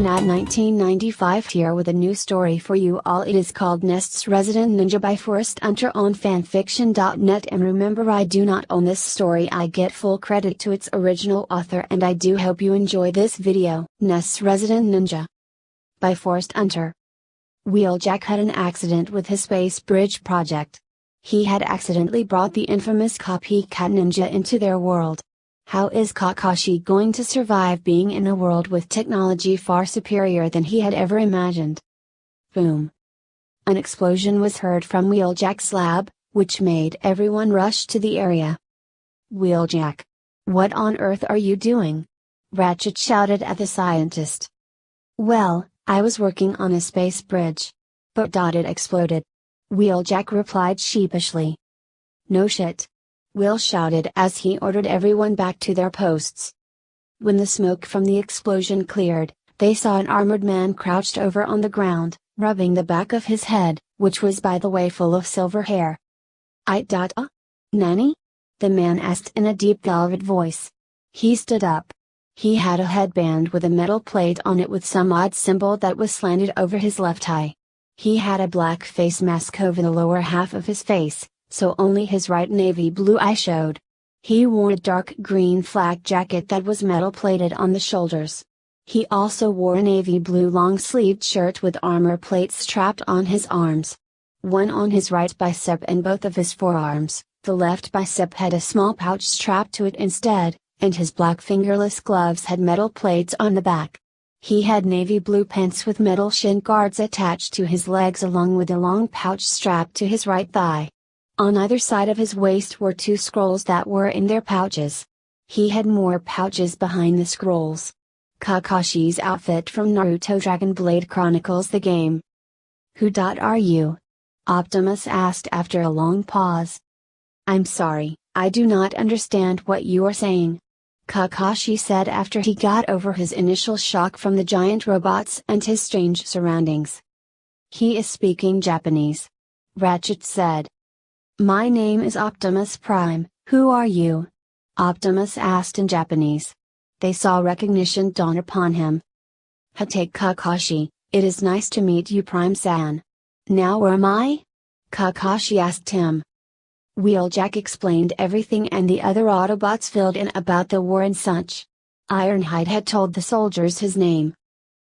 Nat 1995 here with a new story for you all. It is called Nest's Resident Ninja by Foresthunter on fanfiction.net, and remember, I do not own this story. I get full credit to its original author, and I do hope you enjoy this video. Nest's Resident Ninja by Foresthunter. Wheeljack had an accident with his space bridge project. He had accidentally brought the infamous copycat ninja into their world. How is Kakashi going to survive being in a world with technology far superior than he had ever imagined? Boom! An explosion was heard from Wheeljack's lab, which made everyone rush to the area. Wheeljack! What on earth are you doing? Ratchet shouted at the scientist. Well, I was working on a space bridge. But it exploded. Wheeljack replied sheepishly. No shit! Will shouted as he ordered everyone back to their posts. When the smoke from the explosion cleared, they saw an armored man crouched over on the ground, rubbing the back of his head, which was by the way full of silver hair. Nanny? The man asked in a deep velvet voice. He stood up. He had a headband with a metal plate on it with some odd symbol that was slanted over his left eye. He had a black face mask over the lower half of his face, so only his right navy blue eye showed. He wore a dark green flak jacket that was metal plated on the shoulders. He also wore a navy blue long-sleeved shirt with armor plates strapped on his arms. One on his right bicep and both of his forearms. The left bicep had a small pouch strapped to it instead, and his black fingerless gloves had metal plates on the back. He had navy blue pants with metal shin guards attached to his legs along with a long pouch strapped to his right thigh. On either side of his waist were two scrolls that were in their pouches. He had more pouches behind the scrolls. Kakashi's outfit from Naruto Dragon Blade Chronicles the game. Who are you? Optimus asked after a long pause. I'm sorry, I do not understand what you are saying. Kakashi said after he got over his initial shock from the giant robots and his strange surroundings. He is speaking Japanese. Ratchet said. My name is Optimus Prime, who are you? Optimus asked in Japanese. They saw recognition dawn upon him. Take Kakashi, it is nice to meet you, Prime-san. Now where am I? Kakashi asked him. Wheeljack explained everything and the other Autobots filled in about the war and such. Ironhide had told the soldiers his name.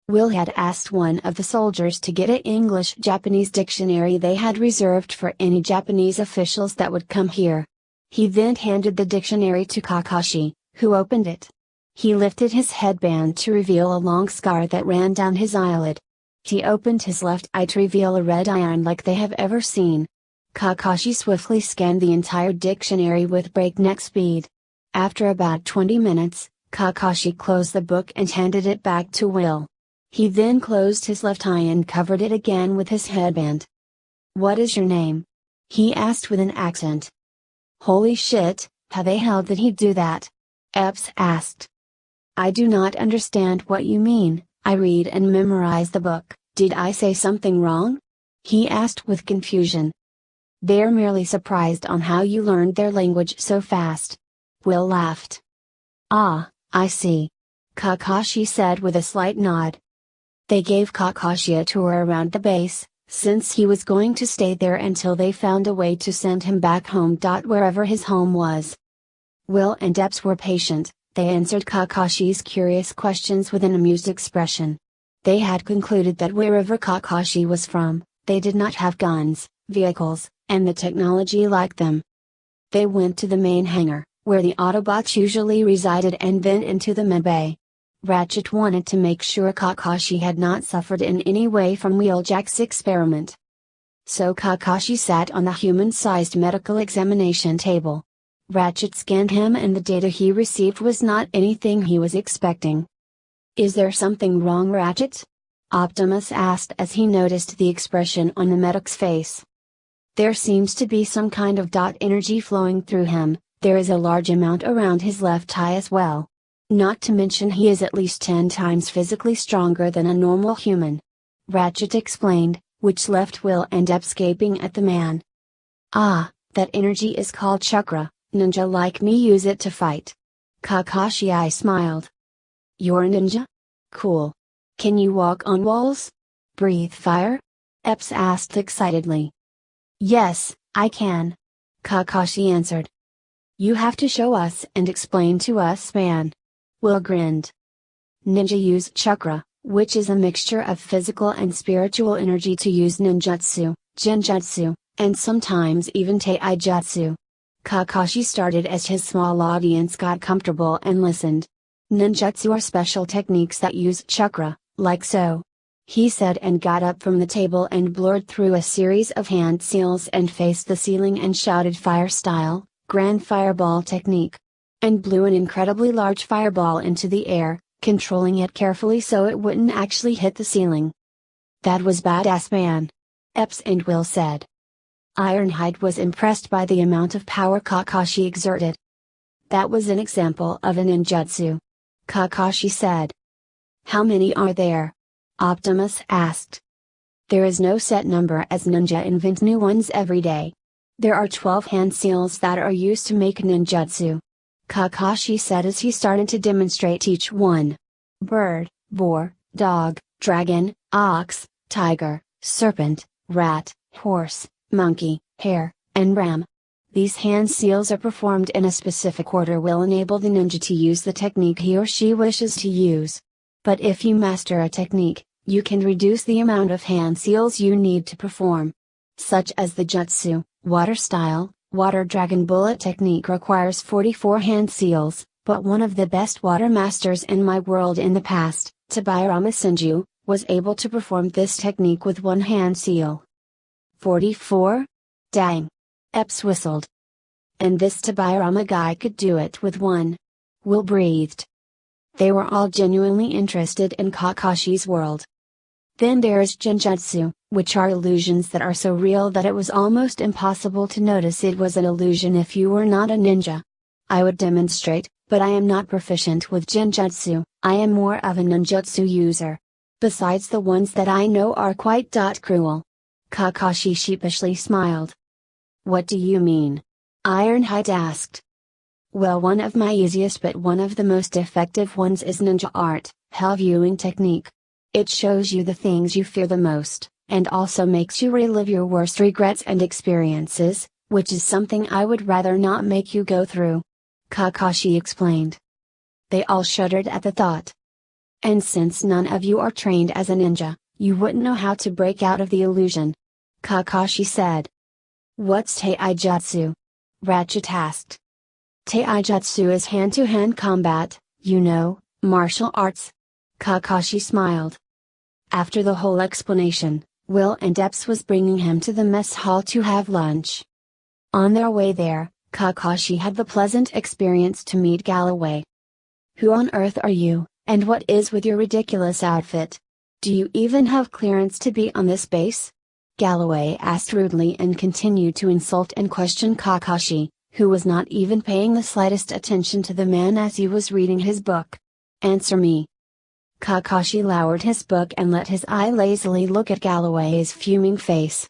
Will had asked one of the soldiers to get an English-Japanese dictionary they had reserved for any Japanese officials that would come here. He then handed the dictionary to Kakashi, who opened it. He lifted his headband to reveal a long scar that ran down his eyelid. He opened his left eye to reveal a red eye unlike they have ever seen. Kakashi swiftly scanned the entire dictionary with breakneck speed. After about 20 minutes, Kakashi closed the book and handed it back to Will. He then closed his left eye and covered it again with his headband. What is your name? He asked with an accent. Holy shit, how the hell did he do that? Epps asked. I do not understand what you mean. I read and memorize the book. Did I say something wrong? He asked with confusion. They're merely surprised on how you learned their language so fast. Will laughed. Ah, I see. Kakashi said with a slight nod. They gave Kakashi a tour around the base, since he was going to stay there until they found a way to send him back home. Wherever his home was. Will and Epps were patient, they answered Kakashi's curious questions with an amused expression. They had concluded that wherever Kakashi was from, they did not have guns, vehicles, and the technology like them. They went to the main hangar, where the Autobots usually resided, and then into the medbay. Ratchet wanted to make sure Kakashi had not suffered in any way from Wheeljack's experiment. So Kakashi sat on the human-sized medical examination table. Ratchet scanned him and the data he received was not anything he was expecting. Is there something wrong, Ratchet? Optimus asked as he noticed the expression on the medic's face. There seems to be some kind of energy flowing through him, there is a large amount around his left eye as well. Not to mention he is at least 10 times physically stronger than a normal human. Ratchet explained, which left Will and Epps gaping at the man. Ah, that energy is called chakra, ninja like me use it to fight. Kakashi smiled. You're a ninja? Cool. Can you walk on walls? Breathe fire? Epps asked excitedly. Yes, I can. Kakashi answered. You have to show us and explain to us, man. Will grinned. Ninja use chakra, which is a mixture of physical and spiritual energy to use ninjutsu, genjutsu, and sometimes even taijutsu. Kakashi started as his small audience got comfortable and listened. Ninjutsu are special techniques that use chakra, like so. He said and got up from the table and blurred through a series of hand seals and faced the ceiling and shouted fire style, grand fireball technique. And blew an incredibly large fireball into the air, controlling it carefully so it wouldn't actually hit the ceiling. That was badass, man. Epps and Will said. Ironhide was impressed by the amount of power Kakashi exerted. That was an example of a ninjutsu. Kakashi said. How many are there? Optimus asked. There is no set number as ninja invent new ones every day. There are 12 hand seals that are used to make ninjutsu. Kakashi said as he started to demonstrate each one. Bird, boar, dog, dragon, ox, tiger, serpent, rat, horse, monkey, hare, and ram. These hand seals are performed in a specific order will enable the ninja to use the technique he or she wishes to use. But if you master a technique, you can reduce the amount of hand seals you need to perform. Such as the jutsu, water style, water dragon bullet technique requires 44 hand seals, but one of the best water masters in my world in the past, Tabayarama Senju, was able to perform this technique with one hand seal. 44? Dang! Epps whistled. And this Tabayarama guy could do it with one. Will breathed. They were all genuinely interested in Kakashi's world. Then there is genjutsu, which are illusions that are so real that it was almost impossible to notice it was an illusion if you were not a ninja. I would demonstrate, but I am not proficient with genjutsu, I am more of a ninjutsu user. Besides the ones that I know are quite cruel. Kakashi sheepishly smiled. What do you mean? Ironhide asked. Well, one of my easiest but one of the most effective ones is ninja art, hell viewing technique. It shows you the things you fear the most, and also makes you relive your worst regrets and experiences, which is something I would rather not make you go through. Kakashi explained. They all shuddered at the thought. And since none of you are trained as a ninja, you wouldn't know how to break out of the illusion. Kakashi said. What's taijutsu? Ratchet asked. Taijutsu is hand-to-hand combat, you know, martial arts. Kakashi smiled. After the whole explanation, Will and Epps was bringing him to the mess hall to have lunch. On their way there, Kakashi had the pleasant experience to meet Galloway. Who on earth are you, and what is with your ridiculous outfit? Do you even have clearance to be on this base? Galloway asked rudely and continued to insult and question Kakashi, who was not even paying the slightest attention to the man as he was reading his book. Answer me. Kakashi lowered his book and let his eye lazily look at Galloway's fuming face.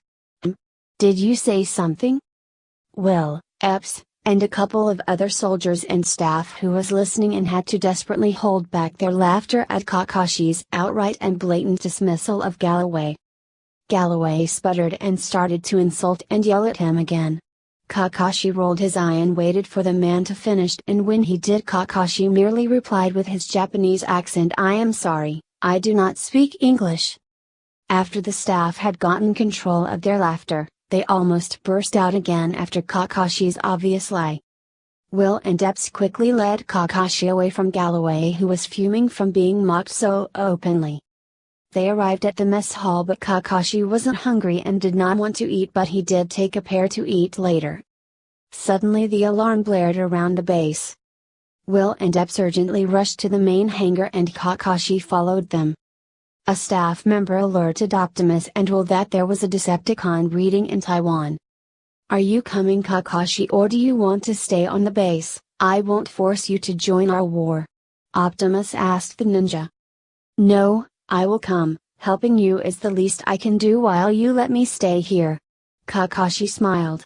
Did you say something? Will, Epps, and a couple of other soldiers and staff who was listening and had to desperately hold back their laughter at Kakashi's outright and blatant dismissal of Galloway. Galloway sputtered and started to insult and yell at him again. Kakashi rolled his eye and waited for the man to finish, and when he did, Kakashi merely replied with his Japanese accent, I am sorry, I do not speak English. After the staff had gotten control of their laughter, they almost burst out again after Kakashi's obvious lie. Will and Epps quickly led Kakashi away from Galloway, who was fuming from being mocked so openly. They arrived at the mess hall, but Kakashi wasn't hungry and did not want to eat, but he did take a pear to eat later. Suddenly the alarm blared around the base. Will and Epps urgently rushed to the main hangar and Kakashi followed them. A staff member alerted Optimus and Will that there was a Decepticon breeding in Taiwan. Are you coming, Kakashi, or do you want to stay on the base? I won't force you to join our war. Optimus asked the ninja. No, I will come, helping you is the least I can do while you let me stay here. Kakashi smiled.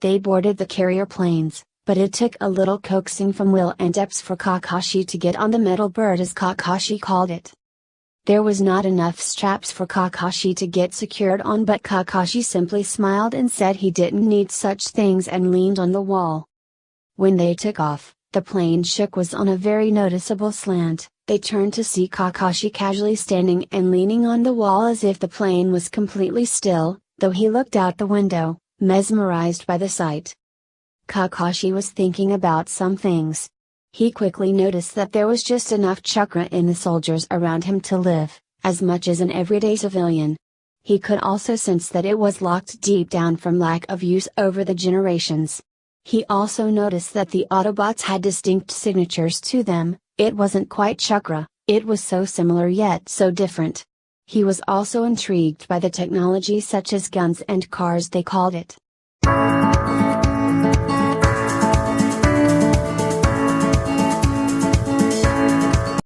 They boarded the carrier planes, but it took a little coaxing from Will and Epps for Kakashi to get on the metal bird, as Kakashi called it. There was not enough straps for Kakashi to get secured on, but Kakashi simply smiled and said he didn't need such things and leaned on the wall. When they took off, the plane shook was on a very noticeable slant. They turned to see Kakashi casually standing and leaning on the wall as if the plane was completely still, though he looked out the window, mesmerized by the sight. Kakashi was thinking about some things. He quickly noticed that there was just enough chakra in the soldiers around him to live, as much as an everyday civilian. He could also sense that it was locked deep down from lack of use over the generations. He also noticed that the Autobots had distinct signatures to them. It wasn't quite chakra, it was so similar yet so different. He was also intrigued by the technology such as guns and cars they called it.